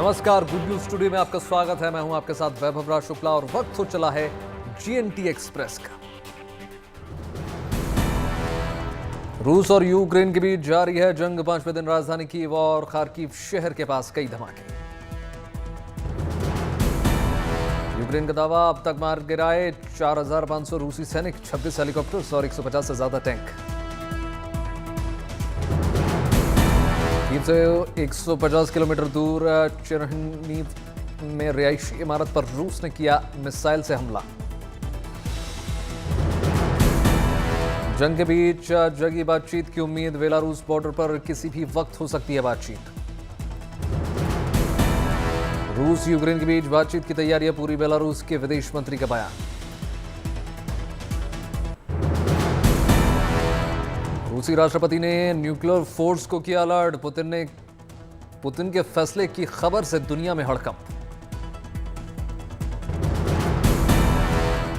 नमस्कार, good news studio में आपका स्वागत है। मैं हूं आपके साथ वैभव राज शुक्ला और वक्त हो चला है जीएनटी एक्सप्रेस का। रूस और यूक्रेन के बीच जारी है जंग। 5वें दिन राजधानी कीव और खार्किव शहर के पास कई धमाके। यूक्रेन का दावा, अब तक मार गिराए 4,500 रूसी सैनिक, 26 हेलीकॉप्टर्स और 150 से ज्यादा टैंक। कीव से 150 किलोमीटर दूर चेरनीव में रिहायशी इमारत पर रूस ने किया मिसाइल से हमला। जंग के बीच जगी बातचीत की उम्मीद। बेलारूस बॉर्डर पर किसी भी वक्त हो सकती है बातचीत। रूस यूक्रेन के बीच बातचीत की तैयारी है पूरी। बेलारूस के विदेश मंत्री का बयान। रूसी राष्ट्रपति ने न्यूक्लियर फोर्स को किया अलर्ट। पुतिन के फैसले की खबर से दुनिया में हड़कंप।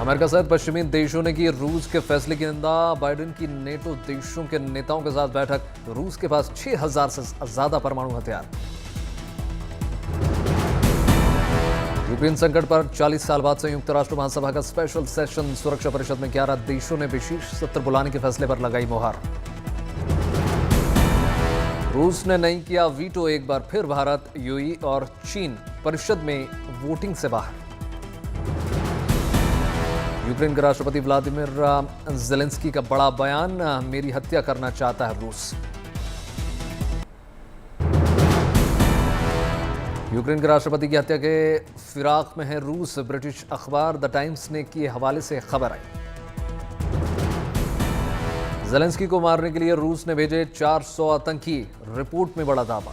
अमेरिका सहित पश्चिमी देशों ने की रूस के फैसले की निंदा। बाइडेन की नेटो देशों के नेताओं के साथ बैठक। रूस के पास 6,000 से ज्यादा परमाणु हथियार। यूक्रेन संकट पर 40 साल बाद संयुक्त राष्ट्र महासभा का स्पेशल सेशन। सुरक्षा परिषद में 11 देशों ने विशेष सत्र बुलाने के फैसले पर लगाई मोहर। रूस ने नहीं किया वीटो। एक बार फिर भारत, यूएई और चीन परिषद में वोटिंग से बाहर। यूक्रेन के राष्ट्रपति व्लादिमीर ज़ेलेंस्की का बड़ा बयान, मेरी हत्या करना चाहता है रूस। यूक्रेन के राष्ट्रपति की हत्या के फिराक में है रूस। ब्रिटिश अखबार द टाइम्स ने के हवाले से खबर आई। ज़ेलेंस्की को मारने के लिए रूस ने भेजे 400 आतंकी। रिपोर्ट में बड़ा दावा।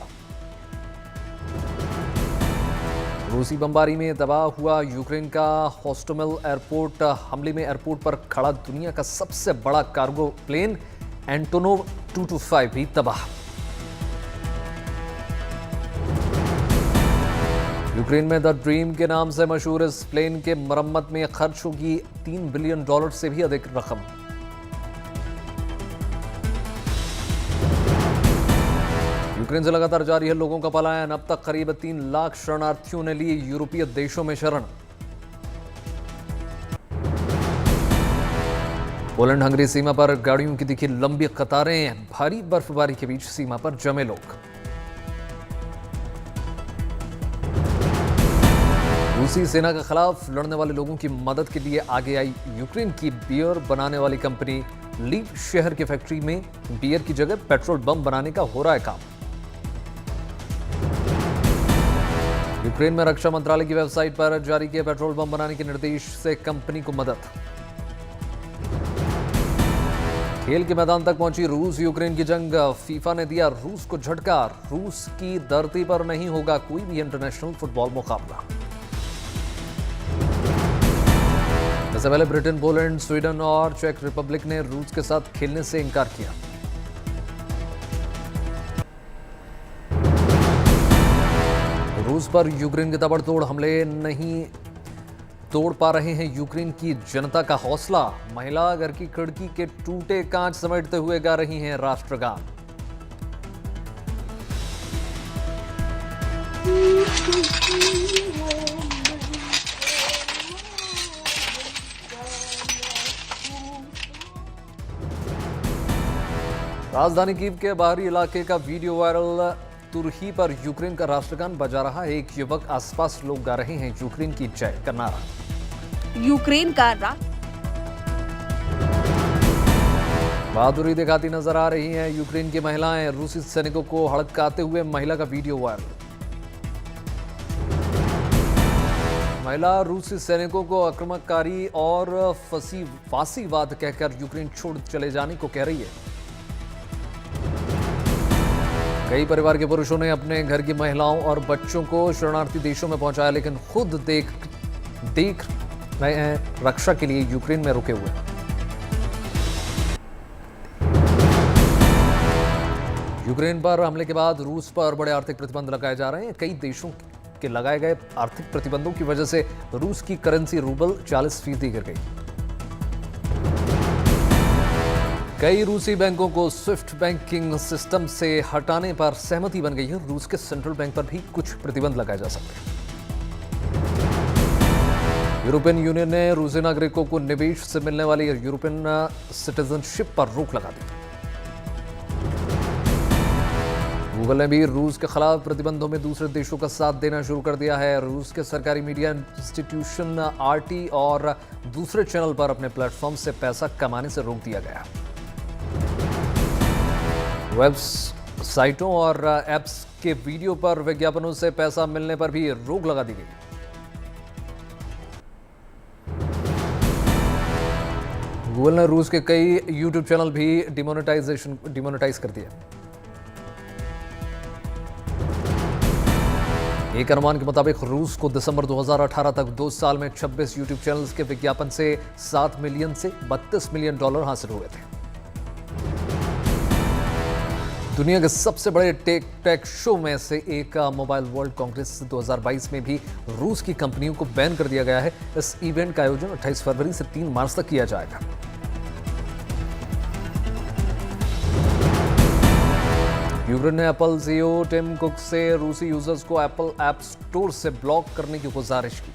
रूसी बमबारी में तबाह हुआ यूक्रेन का होस्टोमेल एयरपोर्ट। हमले में एयरपोर्ट पर खड़ा दुनिया का सबसे बड़ा कार्गो प्लेन एंटोनोव 225 भी तबाह। यूक्रेन में द ड्रीम के नाम से मशहूर इस प्लेन के मरम्मत में खर्च होगी $3 बिलियन से भी अधिक रकम। यूक्रेन से लगातार जारी है लोगों का पलायन। अब तक करीब 3 लाख शरणार्थियों ने ली यूरोपीय देशों में शरण। पोलैंड हंगरी सीमा पर गाड़ियों की दिखी लंबी कतारें। भारी बर्फबारी के बीच सीमा पर जमे लोग। रूसी सेना के खिलाफ लड़ने वाले लोगों की मदद के लिए आगे आई यूक्रेन की बियर बनाने वाली कंपनी लीव। शहर की फैक्ट्री में बियर की जगह पेट्रोल बम बनाने का हो रहा है काम। यूक्रेन में रक्षा मंत्रालय की वेबसाइट पर जारी किए पेट्रोल बम बनाने के निर्देश से कंपनी को मदद। खेल के मैदान तक पहुंची रूस यूक्रेन की जंग। फीफा ने दिया रूस को झटका। रूस की धरती पर नहीं होगा कोई भी इंटरनेशनल फुटबॉल मुकाबला। इससे पहले ब्रिटेन, पोलैंड, स्वीडन और चेक रिपब्लिक ने रूस के साथ खेलने से इनकार किया। रूस पर यूक्रेन के ताबड़तोड़ हमले नहीं तोड़ पा रहे हैं यूक्रेन की जनता का हौसला। महिला घर की खिड़की के टूटे कांच समेटते हुए गा रही हैं राष्ट्रगान। राजधानी कीव के बाहरी इलाके का वीडियो वायरल। तुर्की पर यूक्रेन का राष्ट्रगान बजा रहा है एक युवक। आसपास लोग गा रहे हैं यूक्रेन की जय का नारा। यूक्रेन का बहादुरी दिखाती नजर आ रही हैं यूक्रेन की महिलाएं। रूसी सैनिकों को हड़काते हुए महिला का वीडियो वायरल। महिला रूसी सैनिकों को आक्रमणकारी और फांसीवाद कहकर यूक्रेन छोड़ चले जाने को कह रही है। कई परिवार के पुरुषों ने अपने घर की महिलाओं और बच्चों को शरणार्थी देशों में पहुंचाया, लेकिन खुद देख रहे हैं रक्षा के लिए यूक्रेन में रुके हुए। यूक्रेन पर हमले के बाद रूस पर बड़े आर्थिक प्रतिबंध लगाए जा रहे हैं। कई देशों के लगाए गए आर्थिक प्रतिबंधों की वजह से रूस की करेंसी रूबल 40% गिर गई। कई रूसी बैंकों को स्विफ्ट बैंकिंग सिस्टम से हटाने पर सहमति बन गई है। रूस के सेंट्रल बैंक पर भी कुछ प्रतिबंध लगाए जा सकते हैं। यूरोपियन यूनियन ने रूसी नागरिकों को निवेश से मिलने वाली यूरोपियन सिटीजनशिप पर रोक लगा दी। गूगल ने भी रूस के खिलाफ प्रतिबंधों में दूसरे देशों का साथ देना शुरू कर दिया है। रूस के सरकारी मीडिया इंस्टीट्यूशन आरटी और दूसरे चैनल पर अपने प्लेटफॉर्म से पैसा कमाने से रोक दिया गया। वेबसाइटों और ऐप्स के वीडियो पर विज्ञापनों से पैसा मिलने पर भी रोक लगा दी गई। गूगल ने रूस के कई यूट्यूब चैनल भी डिमोनेटाइज कर दिए। एक अनुमान के मुताबिक रूस को दिसंबर 2018 तक 2 साल में 26 यूट्यूब चैनल्स के विज्ञापन से 7 मिलियन से 32 मिलियन डॉलर हासिल हुए थे। दुनिया के सबसे बड़े टेक शो में से एक मोबाइल वर्ल्ड कांग्रेस 2022 में भी रूस की कंपनियों को बैन कर दिया गया है। इस इवेंट का आयोजन 28 फरवरी से 3 मार्च तक किया जाएगा। यूक्रेन ने एप्पल सीईओ टिम कुक से रूसी यूजर्स को एप्पल ऐप स्टोर से ब्लॉक करने की गुजारिश की।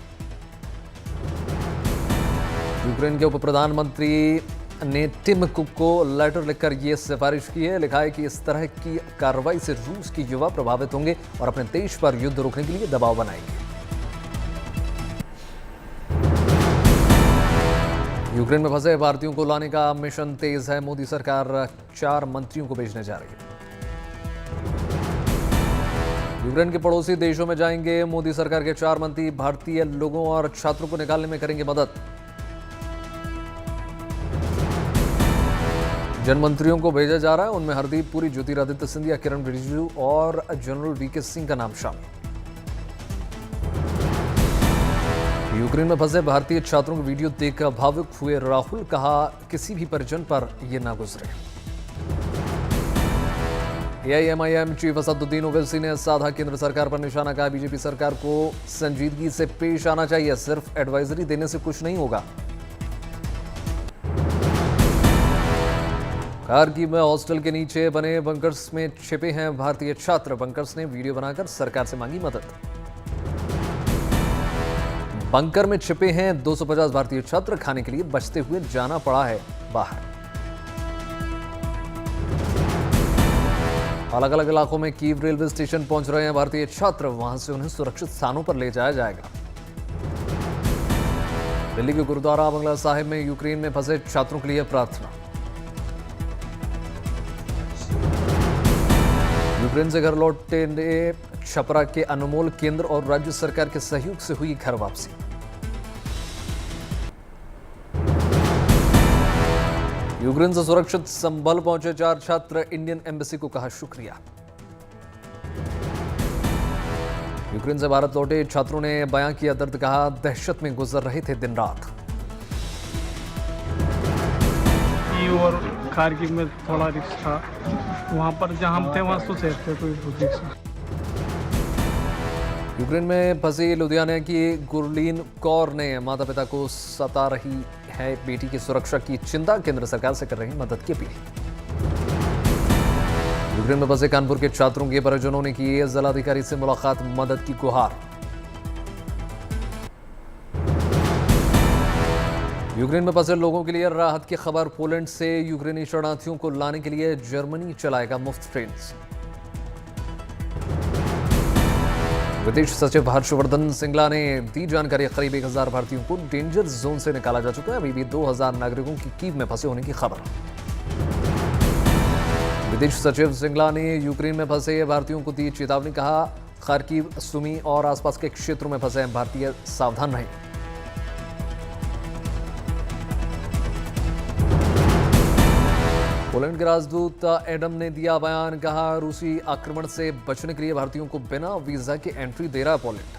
यूक्रेन के उप प्रधानमंत्री ने टिम कुक को लेटर लिखकर यह सिफारिश की है। लिखा है कि इस तरह की कार्रवाई से रूस के युवा प्रभावित होंगे और अपने देश पर युद्ध रोकने के लिए दबाव बनाएंगे। यूक्रेन में फंसे भारतीयों को लाने का मिशन तेज है। मोदी सरकार 4 मंत्रियों को भेजने जा रही है। यूक्रेन के पड़ोसी देशों में जाएंगे मोदी सरकार के 4 मंत्री। भारतीय लोगों और छात्रों को निकालने में करेंगे मदद। जिन मंत्रियों को भेजा जा रहा है उनमें हरदीप पुरी, ज्योतिरादित्य सिंधिया, किरण रिजिजू और जनरल वीके सिंह का नाम शामिल। यूक्रेन में फंसे भारतीय छात्रों की वीडियो देखकर भावुक हुए राहुल। कहा, किसी भी परिजन पर यह ना गुजरे। एआईएमआईएम चीफ असदुद्दीन ओवैसी ने साधा केंद्र सरकार पर निशाना। कहा, बीजेपी सरकार को संजीदगी से पेश आना चाहिए, सिर्फ एडवाइजरी देने से कुछ नहीं होगा। कारगिल में हॉस्टल के नीचे बने बंकर्स में छिपे हैं भारतीय छात्र। बंकर्स ने वीडियो बनाकर सरकार से मांगी मदद। बंकर में छिपे हैं 250 भारतीय छात्र। खाने के लिए बचते हुए जाना पड़ा है बाहर। अलग अलग इलाकों में कीव रेलवे स्टेशन पहुंच रहे हैं भारतीय छात्र। वहां से उन्हें सुरक्षित स्थानों पर ले जाया जाएगा। दिल्ली के गुरुद्वारा बंगला साहिब में यूक्रेन में फंसे छात्रों के लिए प्रार्थना। यूक्रेन से घर लौटे छपरा के अनमोल केंद्र और राज्य सरकार के सहयोग से हुई घर वापसी। यूक्रेन से सुरक्षित संभल पहुंचे 4 छात्र। इंडियन एम्बेसी को कहा शुक्रिया। यूक्रेन से भारत लौटे छात्रों ने बयां किया दर्द। कहा, दहशत में गुजर रहे थे दिन रात। और कारगिल में थोड़ा रिस्क था। वहां पर जहां हम थे वहां तो सेफ थे, कोई रिस्क नहीं। यूक्रेन में फंसी लुधियाना की गुरलीन कौर ने माता पिता को सता रही है बेटी की सुरक्षा की चिंता। केंद्र सरकार से कर रही मदद की अपील। यूक्रेन में फंसे कानपुर के छात्रों के परिजनों ने की जिलाधिकारी से मुलाकात, मदद की गुहार। यूक्रेन में फंसे लोगों के लिए राहत की खबर। पोलैंड से यूक्रेनी शरणार्थियों को लाने के लिए जर्मनी चलाएगा मुफ्त ट्रेन। विदेश सचिव हर्षवर्धन श्रृंगला ने दी जानकारी। करीब 1000 भारतीयों को डेंजर जोन से निकाला जा चुका है। अभी भी 2000 नागरिकों की कीव में फंसे होने की खबर। विदेश सचिव श्रृंगला ने यूक्रेन में फंसे भारतीयों को दी चेतावनी। कहा, खार्किव, सुमी और आसपास के क्षेत्रों में फंसे भारतीय सावधान रहें। पोलैंड के राजदूत एडम ने दिया बयान। कहा, रूसी आक्रमण से बचने के लिए भारतीयों को बिना वीजा के एंट्री दे रहा है पोलैंड।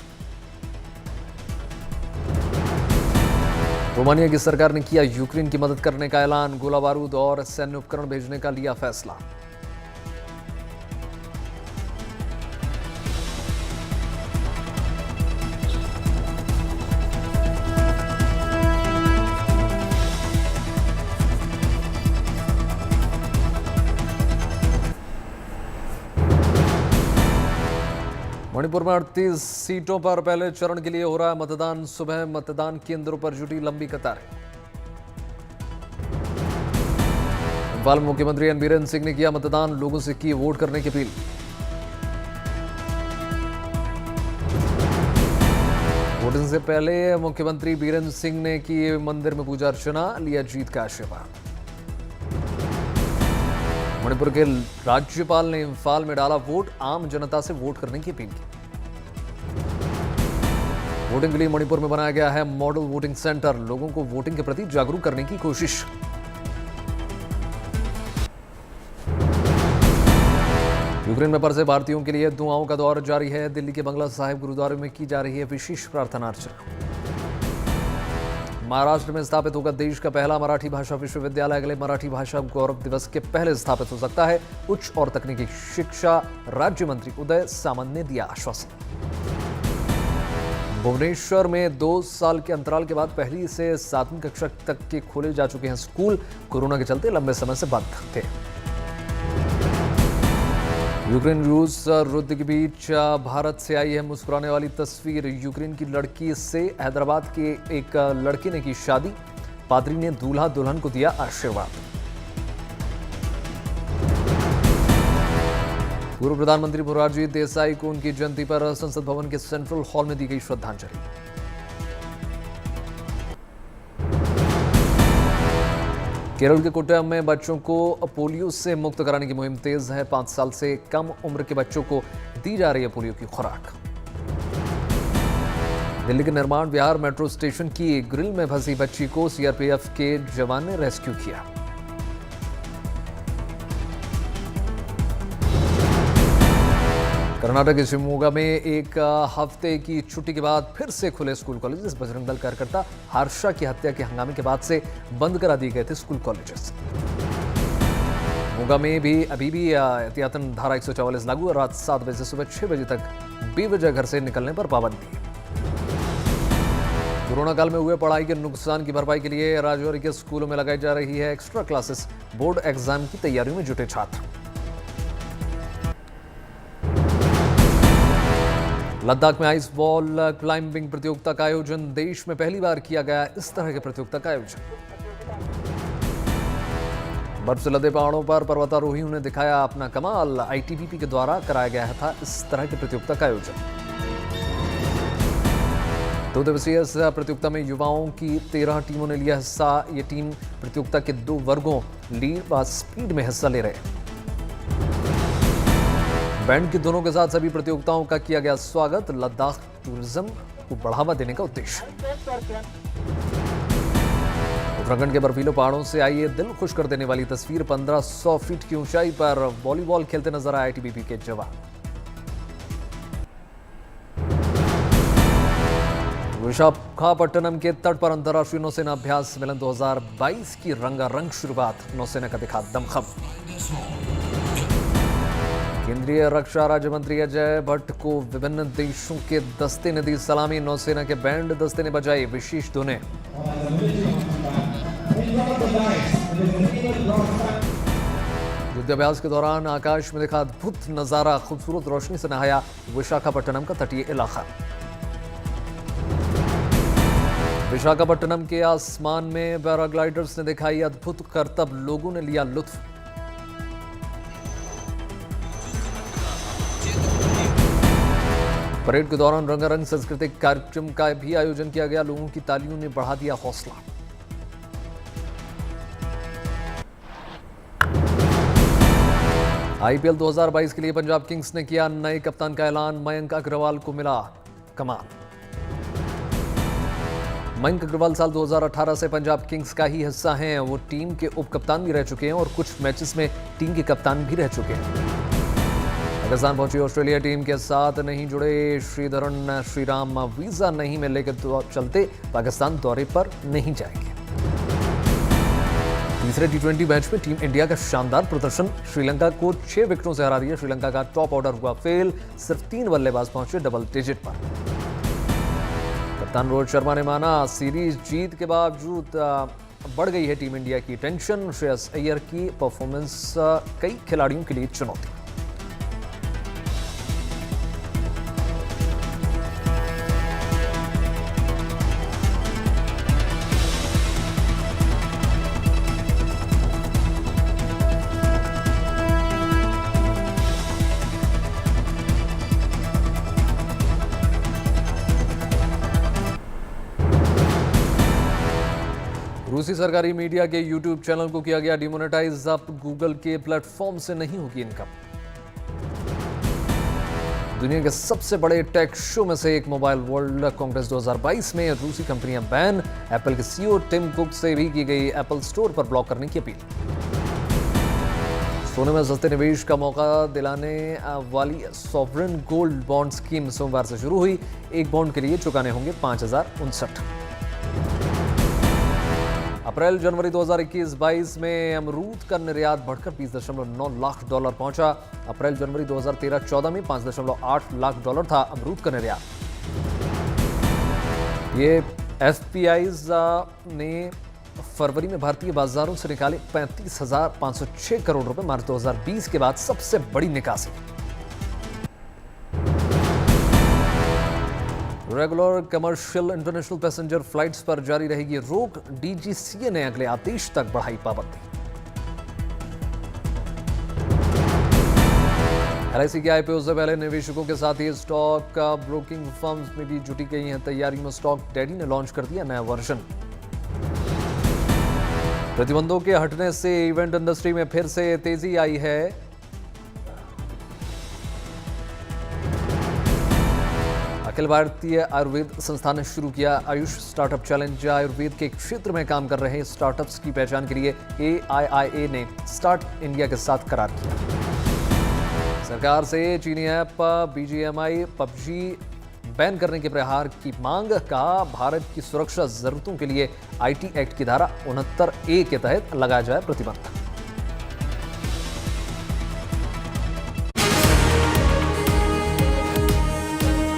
रोमानिया की सरकार ने किया यूक्रेन की मदद करने का ऐलान। गोला बारूद और सैन्य उपकरण भेजने का लिया फैसला। मणिपुर में 38 सीटों पर पहले चरण के लिए हो रहा है मतदान। सुबह मतदान केंद्रों पर जुटी लंबी कतारें। इम्फाल मुख्यमंत्री एन बीरेन सिंह ने किया मतदान, लोगों से की वोट करने की अपील। वोटिंग से पहले मुख्यमंत्री बीरेन सिंह ने की मंदिर में पूजा अर्चना, लिया जीत का आशीर्वाद। मणिपुर के राज्यपाल ने इम्फाल में डाला वोट, आम जनता से वोट करने की अपील की। वोटिंग के लिए मणिपुर में बनाया गया है मॉडल वोटिंग सेंटर, लोगों को वोटिंग के प्रति जागरूक करने की कोशिश। यूक्रेन में फंसे भारतीयों के लिए दुआओं का दौर जारी है। दिल्ली के बंगला साहिब गुरुद्वारे में की जा रही है विशेष प्रार्थना अर्चना। महाराष्ट्र में स्थापित होगा देश का पहला मराठी भाषा विश्वविद्यालय। अगले मराठी भाषा गौरव दिवस के पहले स्थापित हो सकता है। उच्च और तकनीकी शिक्षा राज्य मंत्री उदय सामंत ने दिया आश्वासन। भुवनेश्वर में 2 साल के अंतराल के बाद पहली से 7वीं कक्षा तक के खोले जा चुके हैं स्कूल। कोरोना के चलते लंबे समय से बंद थे। यूक्रेन रूस युद्ध के बीच भारत से आई है मुस्कुराने वाली तस्वीर। यूक्रेन की लड़की से हैदराबाद के एक लड़के ने की शादी। पादरी ने दूल्हा दुल्हन को दिया आशीर्वाद। पूर्व प्रधानमंत्री मोरारजी देसाई को उनकी जयंती पर संसद भवन के सेंट्रल हॉल में दी गई श्रद्धांजलि। केरल के कोट्टयम में बच्चों को पोलियो से मुक्त कराने की मुहिम तेज है। 5 साल से कम उम्र के बच्चों को दी जा रही है पोलियो की खुराक। दिल्ली के निर्माण विहार मेट्रो स्टेशन की ग्रिल में फंसी बच्ची को सीआरपीएफ के जवान ने रेस्क्यू किया। कर्नाटक के शिवमोगा में एक हफ्ते की छुट्टी के बाद फिर से खुले स्कूल कॉलेजेस। बजरंग दल कार्यकर्ता हर्षा की हत्या के हंगामे के बाद से बंद करा दिए गए थे स्कूल कॉलेजेस। मोगा में भी अभी भी एहतियातन धारा 144 लागू है। रात 7 बजे से सुबह 6 बजे तक बेवजह घर से निकलने पर पाबंदी। कोरोना काल में हुए पढ़ाई के नुकसान की भरपाई के लिए राज्यभर के स्कूलों में लगाई जा रही है एक्स्ट्रा क्लासेस। बोर्ड एग्जाम की तैयारियों में जुटे छात्र। लद्दाख में आइस वॉल क्लाइंबिंग प्रतियोगिता का आयोजन। देश में पहली बार किया गया इस तरह के प्रतियोगिता का आयोजन। बर्फ से लदे पहाड़ों पर पर्वतारोहियों ने दिखाया अपना कमाल। आईटीबीपी के द्वारा कराया गया था इस तरह की प्रतियोगिता का आयोजन। 2 दिवसीय इस प्रतियोगिता में युवाओं की 13 टीमों ने लिया हिस्सा। ये टीम प्रतियोगिता के 2 वर्गों लीड व स्पीड में हिस्सा ले रहे। बैंड की दोनों के साथ सभी प्रतियोगिताओं का किया गया स्वागत। लद्दाख टूरिज्म को बढ़ावा देने का उद्देश्य। उत्तराखंड के बर्फीले पहाड़ों से आई ये दिल खुश कर देने वाली तस्वीर। 1500 फीट की ऊंचाई पर वॉलीबॉल खेलते नजर आए आईटीबीपी के जवान। विशाखापट्टनम के तट पर अंतर्राष्ट्रीय नौसेना अभ्यास मिलन 2022 की रंगारंग शुरुआत। नौसेना का दिखा दमखम। केंद्रीय रक्षा राज्य मंत्री अजय भट्ट को विभिन्न देशों के दस्ते ने दी सलामी। नौसेना के बैंड दस्ते ने बजाई विशेष धुनें। युद्धाभ्यास के दौरान आकाश में देखा अद्भुत नजारा। खूबसूरत रोशनी से नहाया विशाखापट्टनम का तटीय इलाका। विशाखापट्टनम के आसमान में पैराग्लाइडर्स ने दिखाई अद्भुत करतब। लोगों ने लिया लुत्फ। परेड के दौरान रंगारंग सांस्कृतिक कार्यक्रम का भी आयोजन किया गया। लोगों की तालियों ने बढ़ा दिया हौसला। आईपीएल 2022 के लिए पंजाब किंग्स ने किया नए कप्तान का ऐलान। मयंक अग्रवाल को मिला कमान। मयंक अग्रवाल साल 2018 से पंजाब किंग्स का ही हिस्सा हैं। वो टीम के उप कप्तान भी रह चुके हैं और कुछ मैचेस में टीम के कप्तान भी रह चुके हैं। पाकिस्तान पहुंची ऑस्ट्रेलिया टीम के साथ नहीं जुड़े श्रीधरन श्रीराम। वीजा नहीं मिलने के चलते पाकिस्तान दौरे पर नहीं जाएंगे। तीसरे टी20 मैच में टीम इंडिया का शानदार प्रदर्शन। श्रीलंका को 6 विकेटों से हरा दिया। श्रीलंका का टॉप ऑर्डर हुआ फेल। सिर्फ 3 बल्लेबाज पहुंचे डबल डिजिट पर। कप्तान रोहित शर्मा ने माना सीरीज जीत के बावजूद बढ़ गई है टीम इंडिया की टेंशन। श्रेयस अय्यर की परफॉर्मेंस कई खिलाड़ियों के लिए चुनौती। रूसी सरकारी मीडिया के यूट्यूब चैनल को किया गया डिमोनेटाइज। अब गूगल के प्लेटफॉर्म से नहीं होगी इनकम। दुनिया के सबसे बड़े टेक शो में से एक मोबाइल वर्ल्ड कांग्रेस 2022 में रूसी कंपनियां बैन। एप्पल के सीईओ टिम कुक से भी की गई एप्पल स्टोर पर ब्लॉक करने की अपील। सोने में सस्ते निवेश का मौका दिलाने वाली सॉवरेन गोल्ड बॉन्ड स्कीम सोमवार से शुरू हुई। एक बॉन्ड के लिए चुकाने होंगे 5,059। अप्रैल जनवरी 2021-22 में अमरूद का निर्यात बढ़कर 20.9 लाख डॉलर पहुंचा। अप्रैल जनवरी 2013-14 में 5.8 लाख डॉलर था अमरूद का निर्यात। ये एफपीआईज ने फरवरी में भारतीय बाजारों से निकाले 35,506 करोड़ रुपए, मार्च 2020 के बाद सबसे बड़ी निकासी। Regular commercial international passenger flights पर जारी रहेगी रोक। डीजीसीए ने अगले आदेश तक बढ़ाई पाबंदी। एलआईसी के आईपीओ से पहले निवेशकों के साथ ही स्टॉक ब्रोकिंग फर्म्स में भी जुटी गई हैं तैयारी में। स्टॉक डैडी ने लॉन्च कर दिया नया वर्जन। प्रतिबंधों के हटने से इवेंट इंडस्ट्री में फिर से तेजी आई है। अखिल भारतीय आयुर्वेद संस्थान ने शुरू किया आयुष स्टार्टअप चैलेंज। आयुर्वेद के क्षेत्र में काम कर रहे स्टार्टअप्स की पहचान के लिए AIIA ने स्टार्ट इंडिया के साथ करार किया। सरकार से चीनी ऐप BGMI PUBG बैन करने के प्रहार की मांग। कहा भारत की सुरक्षा जरूरतों के लिए IT एक्ट की धारा 69A के तहत लगाया जाए प्रतिबंध।